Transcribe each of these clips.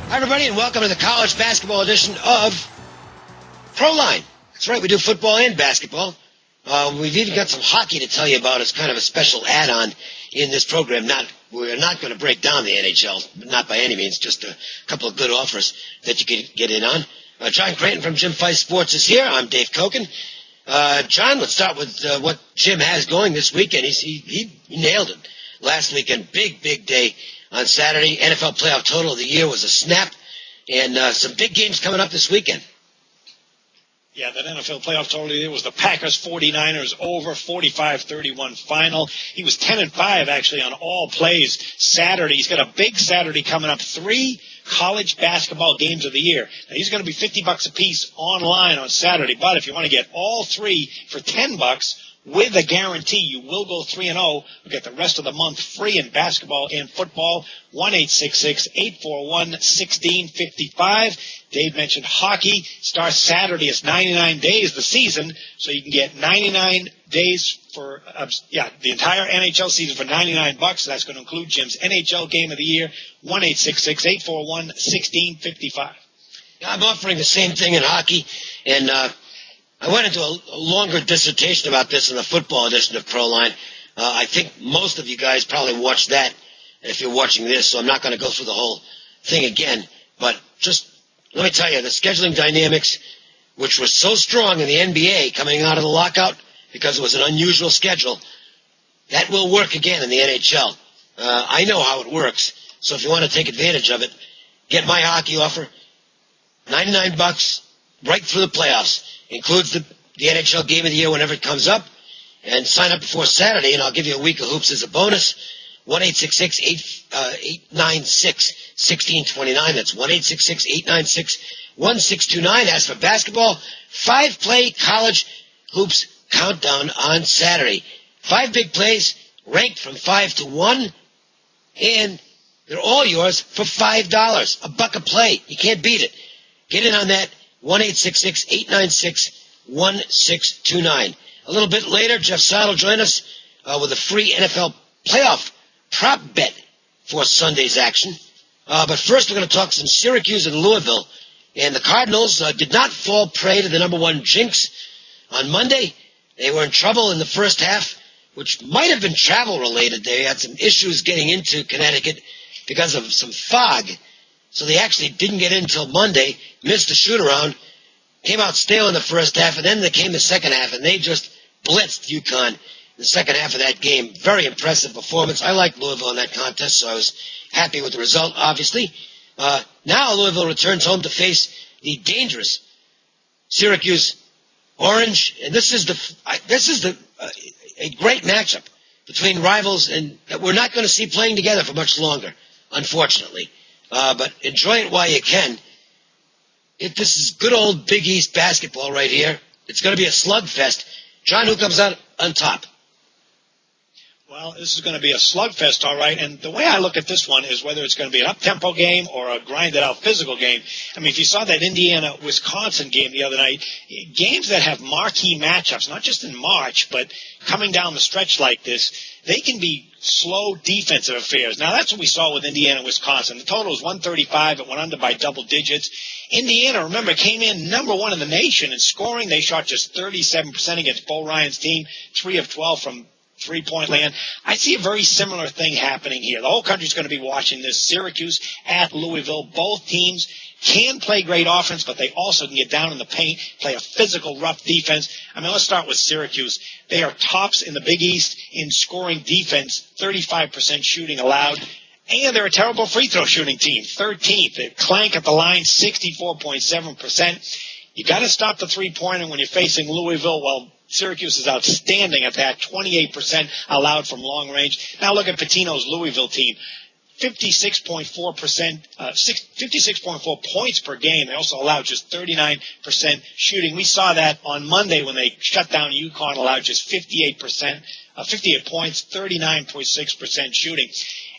Hi, everybody, and welcome to the college basketball edition of ProLine. That's right, we do football and basketball. We've even got some hockey to tell you about as kind of a special add-on in this program. We're not going to break down the NHL, not by any means, just a couple of good offers that you can get in on. John Creighton from Jim Feist Sports is here. I'm Dave Cokin. John, let's start with what Jim has going this weekend. He nailed it last weekend. Big day on Saturday. NFL playoff total of the year was a snap, and some big games coming up this weekend. Yeah, that NFL playoff total of the year was the Packers 49ers over 45-31 final. He was 10-5 actually on all plays Saturday. He's got a big Saturday coming up. 3 college basketball games of the year. Now, he's going to be $50 a piece online on Saturday, but if you want to get all 3 for $10 with a guarantee, you will go 3-0. We'll get the rest of the month free in basketball and football. 1-866-841-1655. Dave mentioned hockey. Starts Saturday. It's 99 days the season, so you can get 99 days for the entire NHL season for $99. That's going to include Jim's NHL Game of the Year. 1-866-841-1655. I'm offering the same thing in hockey, and I went into a longer dissertation about this in the football edition of ProLine. I think most of you guys probably watched that if you're watching this, so I'm not going to go through the whole thing again. But just let me tell you, the scheduling dynamics, which was so strong in the NBA coming out of the lockout because it was an unusual schedule, that will work again in the NHL. I know how it works, so if you want to take advantage of it, get my hockey offer, $99 right through the playoffs. Includes the NHL Game of the Year whenever it comes up. And sign up before Saturday, and I'll give you a week of hoops as a bonus. 1-866-896-1629. That's 1-866-896-1629. As for basketball, 5-play college hoops countdown on Saturday. 5 big plays ranked from 5 to 1. And they're all yours for $5. $1 a play. You can't beat it. Get in on that. 1-866-896-1629. A little bit later, Jeff Seidel will join us with a free NFL playoff prop bet for Sunday's action. But first, we're going to talk some Syracuse and Louisville. And the Cardinals did not fall prey to the number 1 jinx. On Monday, they were in trouble in the first half, which might have been travel-related. They had some issues getting into Connecticut because of some fog. So they actually didn't get in until Monday, missed the shoot-around, came out stale in the first half, and then there came the second half, and they just blitzed UConn in the second half of that game. Very impressive performance. I liked Louisville in that contest, so I was happy with the result, obviously. Now Louisville returns home to face the dangerous Syracuse Orange, and this is a great matchup between rivals, and that we're not going to see playing together for much longer, unfortunately. But enjoy it while you can. This is good old Big East basketball right here. It's going to be a slugfest. John, who comes out on top? Well, this is going to be a slugfest, all right. And the way I look at this one is whether it's going to be an up-tempo game or a grinded-out physical game. I mean, if you saw that Indiana-Wisconsin game the other night, games that have marquee matchups, not just in March, but coming down the stretch like this, they can be slow defensive affairs. Now, that's what we saw with Indiana-Wisconsin. The total was 135. It went under by double digits. Indiana, remember, came in number 1 in the nation in scoring. They shot just 37% against Bo Ryan's team, 3 of 12 from three-point land. I see a very similar thing happening here. The whole country's going to be watching this. Syracuse at Louisville. Both teams can play great offense, but they also can get down in the paint, play a physical, rough defense. I mean, let's start with Syracuse. They are tops in the Big East in scoring defense, 35% shooting allowed. And they're a terrible free throw shooting team, 13th. They clank at the line, 64.7%. You got to stop the three-pointer when you're facing Louisville. Well, Syracuse is outstanding at that, 28% allowed from long range. Now look at Pitino's Louisville team. 56.4 points per game. They also allowed just 39% shooting. We saw that on Monday when they shut down UConn, allowed just 58 points, 39.6% shooting.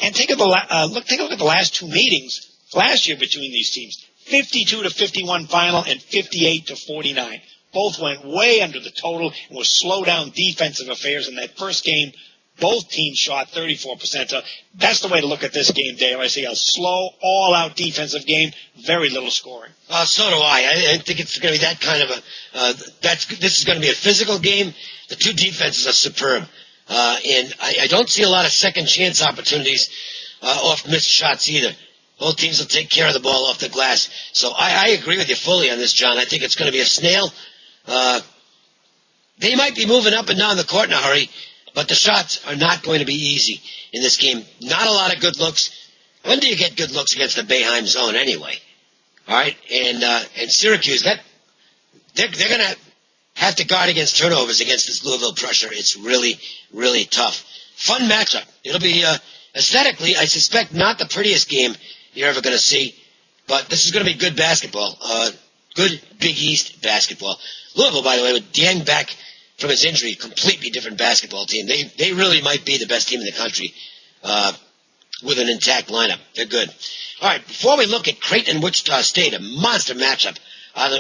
And take a look at the last 2 meetings last year between these teams. 52-51 final and 58-49. Both went way under the total and were slow down defensive affairs in that first game. Both teams shot 34%. So that's the way to look at this game, Dave. I see a slow, all-out defensive game, very little scoring. So do I. I think it's going to be that kind of this is going to be a physical game. The two defenses are superb. And I don't see a lot of second chance opportunities off missed shots either. Both teams will take care of the ball off the glass. So I agree with you fully on this, John. I think it's going to be a snail. They might be moving up and down the court in a hurry, but the shots are not going to be easy in this game. Not a lot of good looks. When do you get good looks against the Boeheim zone anyway? All right, and Syracuse, they're going to have to guard against turnovers against this Louisville pressure. It's really, really tough. Fun matchup. It'll be aesthetically, I suspect, not the prettiest game you're ever going to see, but this is going to be good basketball. Good Big East basketball. Louisville, by the way, with Dieng back from his injury, completely different basketball team. They really might be the best team in the country with an intact lineup. They're good. All right, before we look at Creighton and Wichita State, a monster matchup on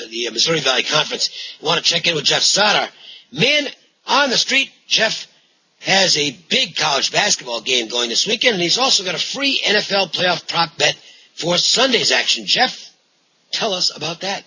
the Missouri Valley Conference, I want to check in with Jeff Soder. Man on the street, Jeff has a big college basketball game going this weekend, and he's also got a free NFL playoff prop bet for Sunday's action. Jeff, tell us about that.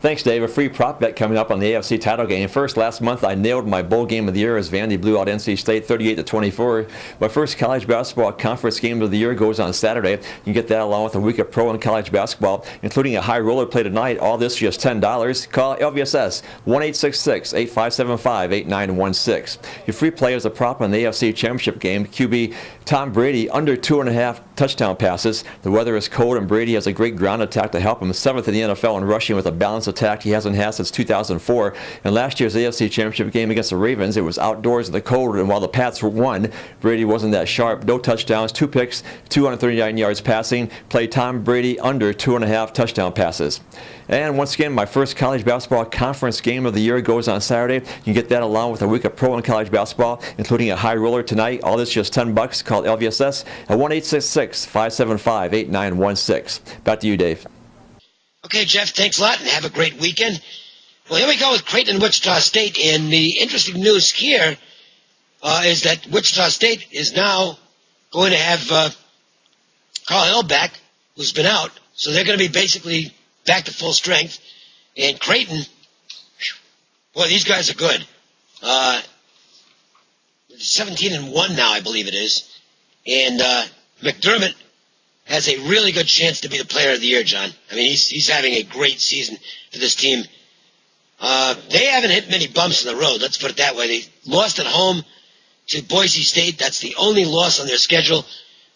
Thanks, Dave. A free prop bet coming up on the AFC title game. First, last month I nailed my bowl game of the year as Vandy blew out NC State 38-24. My first college basketball conference game of the year goes on Saturday. You can get that along with a week of pro and college basketball, including a high roller play tonight. All this just $10. Call LVSS 1-866-857-5916. Your free play is a prop on the AFC Championship game. QB Tom Brady under 2.5 touchdown passes. The weather is cold and Brady has a great ground attack to help him. 7th in the NFL in rushing with a balanced attack he hasn't had since 2004. In last year's AFC Championship game against the Ravens, it was outdoors in the cold, and while the Pats won, Brady wasn't that sharp. No touchdowns, 2 picks, 239 yards passing. Play Tom Brady under 2.5 touchdown passes. And once again, my first college basketball conference game of the year goes on Saturday. You can get that along with a week of pro and college basketball, including a high roller tonight. All this just $10. Call LVSS at 1-866-575-8916. Back to you, Dave. Okay, Jeff, thanks a lot, and have a great weekend. Well, here we go with Creighton and Wichita State, and the interesting news here is that Wichita State is now going to have Carl Hill back, who's been out, so they're going to be basically back to full strength. And Creighton, boy, these guys are good. 17-1 now, I believe it is. And McDermott has a really good chance to be the player of the year, John. I mean, he's having a great season for this team. They haven't hit many bumps in the road, let's put it that way. They lost at home to Boise State. That's the only loss on their schedule.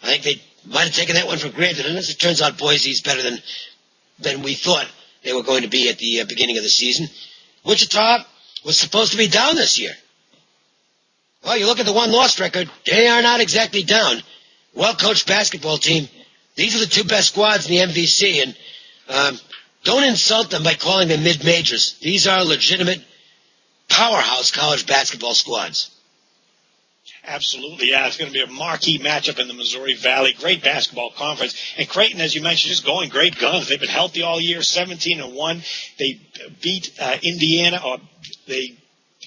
I think they might have taken that one for granted. And as it turns out, Boise's better than we thought they were going to be at the beginning of the season. Wichita was supposed to be down this year. Well, you look at the one-loss record, they are not exactly down. Well-coached basketball team. These are the two best squads in the MVC, and don't insult them by calling them mid-majors. These are legitimate powerhouse college basketball squads. Absolutely, yeah. It's going to be a marquee matchup in the Missouri Valley. Great basketball conference. And Creighton, as you mentioned, just going great guns. They've been healthy all year, 17-1. They beat Indiana, or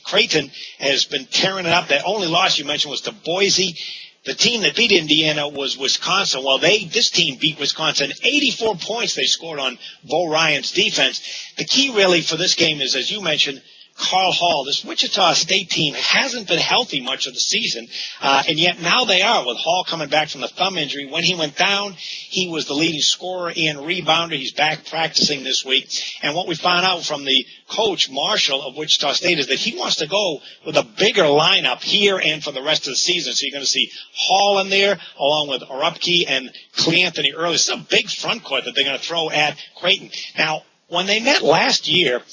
Creighton has been tearing it up. That only loss you mentioned was to Boise. The team that beat Indiana was Wisconsin. Well, this team beat Wisconsin. 84 points they scored on Bo Ryan's defense. The key really for this game is, as you mentioned, Carl Hall. This Wichita State team hasn't been healthy much of the season, and yet now they are, with Hall coming back from the thumb injury. When he went down, he was the leading scorer and rebounder. He's back practicing this week. And what we found out from the coach, Marshall, of Wichita State, is that he wants to go with a bigger lineup here and for the rest of the season. So you're going to see Hall in there, along with Orupke and Cleanthony early. It's a big front court that they're going to throw at Creighton. Now, when they met last year,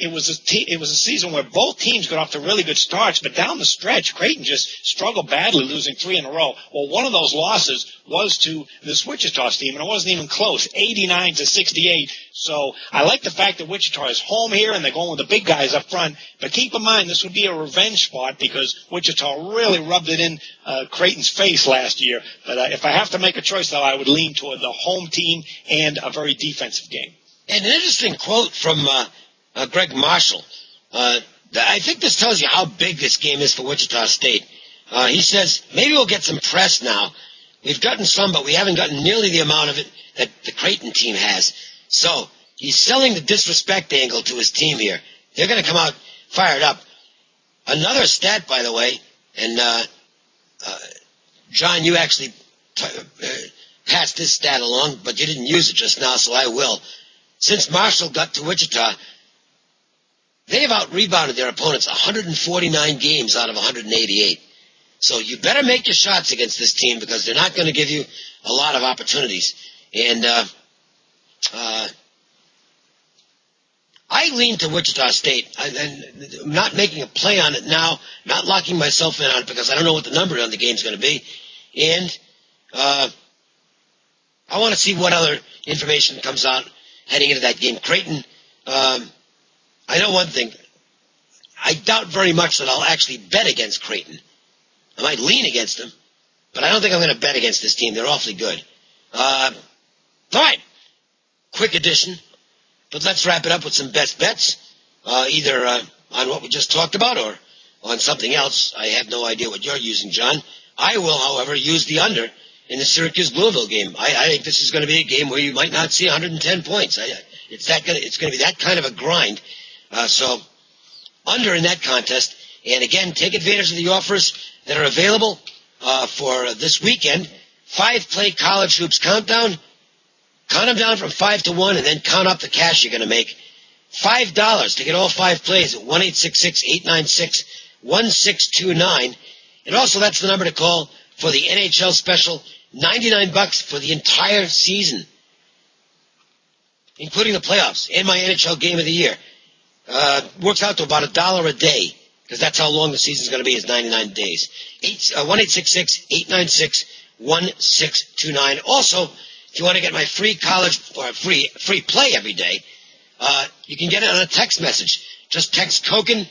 it was a season where both teams got off to really good starts, but down the stretch, Creighton just struggled badly, losing 3 in a row. Well, one of those losses was to this Wichita team, and it wasn't even close, 89-68. So I like the fact that Wichita is home here, and they're going with the big guys up front. But keep in mind, this would be a revenge spot because Wichita really rubbed it in Creighton's face last year. But if I have to make a choice, though, I would lean toward the home team and a very defensive game. And an interesting quote from Greg Marshall. I think this tells you how big this game is for Wichita State. He says, maybe we'll get some press now. We've gotten some, but we haven't gotten nearly the amount of it that the Creighton team has. So he's selling the disrespect angle to his team here. They're going to come out fired up. Another stat, by the way, and John, you actually passed this stat along, but you didn't use it just now, so I will. Since Marshall got to Wichita, they have out-rebounded their opponents 149 games out of 188. So you better make your shots against this team because they're not going to give you a lot of opportunities. And I lean to Wichita State. I'm not making a play on it now, not locking myself in on it because I don't know what the number on the game is going to be. And I want to see what other information comes out heading into that game. Creighton, I know one thing. I doubt very much that I'll actually bet against Creighton. I might lean against them, but I don't think I'm going to bet against this team. They're awfully good. All right. Quick edition, but let's wrap it up with some best bets, either on what we just talked about or on something else. I have no idea what you're using, John. I will, however, use the under in the Syracuse-Louisville game. I think this is going to be a game where you might not see 110 points. It's going to be that kind of a grind. So under in that contest. And again, take advantage of the offers that are available for this weekend. 5-play college hoops countdown. Count them down from 5 to 1 and then count up the cash you're going to make. $5 to get all 5 plays at 1-866-896-1629. And also that's the number to call for the NHL special, $99 for the entire season, including the playoffs and my NHL game of the year. Works out to about $1 a day, because that's how long the season's going to be, is 99 days. 1-866-896-1629. Also, if you want to get my free college or free play every day, you can get it on a text message. Just text Cokin,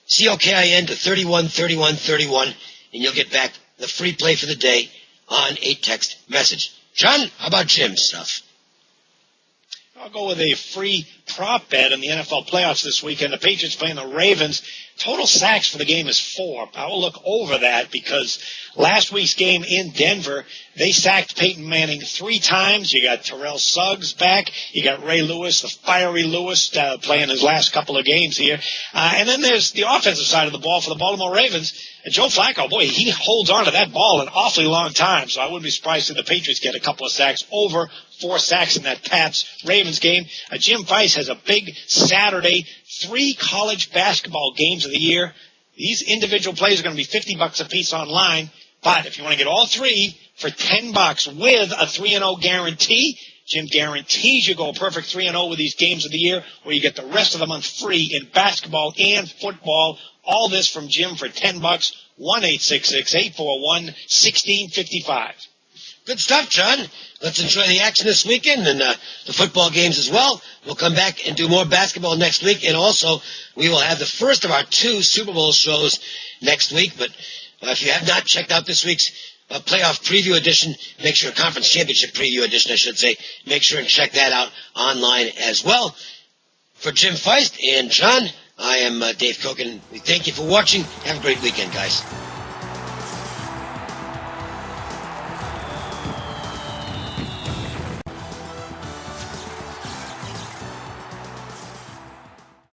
C-O-K-I-N, to 313131, and you'll get back the free play for the day on a text message. John, how about Jim's stuff? I'll go with a free prop bet in the NFL playoffs this weekend. The Patriots playing the Ravens. Total sacks for the game is 4. I will look over that because last week's game in Denver, they sacked Peyton Manning 3 times. You got Terrell Suggs back. You got Ray Lewis, the fiery Lewis, playing his last couple of games here. And then there's the offensive side of the ball for the Baltimore Ravens. And Joe Flacco, boy, he holds on to that ball an awfully long time. So I wouldn't be surprised if the Patriots get a couple of sacks, over 4 sacks in that Pats-Ravens game. Jim Feist has a big Saturday, 3 college basketball games of the year. These individual plays are going to be $50 a piece online. But if you want to get all 3 for $10 with a 3-0 guarantee, Jim guarantees you go a perfect 3-0 with these games of the year, where you get the rest of the month free in basketball and football. All this from Jim for $10. 1-866-841-1655. Good stuff, John. Let's enjoy the action this weekend and the football games as well. We'll come back and do more basketball next week. And also, we will have the first of our 2 Super Bowl shows next week. But if you have not checked out this week's playoff preview edition, make sure, conference championship preview edition, I should say, make sure and check that out online as well. For Jim Feist and John, I am Dave Cokin. We thank you for watching. Have a great weekend, guys.